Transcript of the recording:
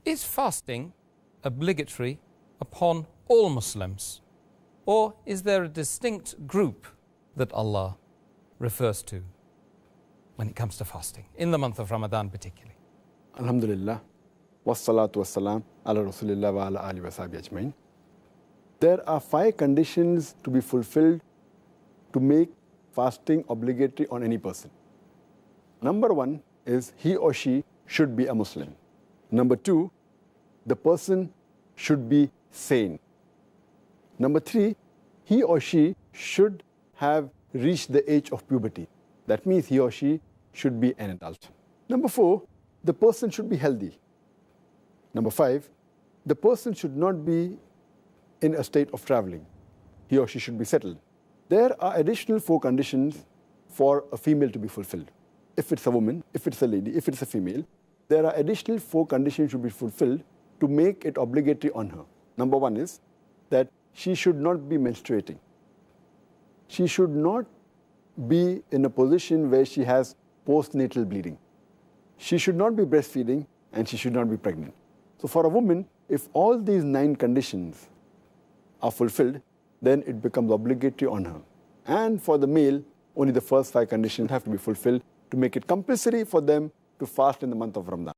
Is fasting obligatory upon all Muslims? Or is there a distinct group that Allah refers to when it comes to fasting, in the month of Ramadan particularly? Alhamdulillah, wassalatu wassalam ala rasulillah wa ala alihi wa sahbihi ajmain. There are 5 conditions to be fulfilled to make fasting obligatory on any person. Number 1 is he or she should be a Muslim. Number 2, the person should be sane. Number 3, he or she should have reached the age of puberty. That means he or she should be an adult. Number 4, the person should be healthy. Number 5, the person should not be in a state of traveling. He or she should be settled. There are additional 4 conditions for a female to be fulfilled. If it's a woman, if it's a lady, if it's a female, there are additional 4 conditions to be fulfilled to make it obligatory on her. Number 1 is that she should not be menstruating. She should not be in a position where she has postnatal bleeding. She should not be breastfeeding, and she should not be pregnant. So for a woman, if all these 9 conditions are fulfilled, then it becomes obligatory on her. And for the male, only the first 5 conditions have to be fulfilled to make it compulsory for them to fast in the month of Ramadan.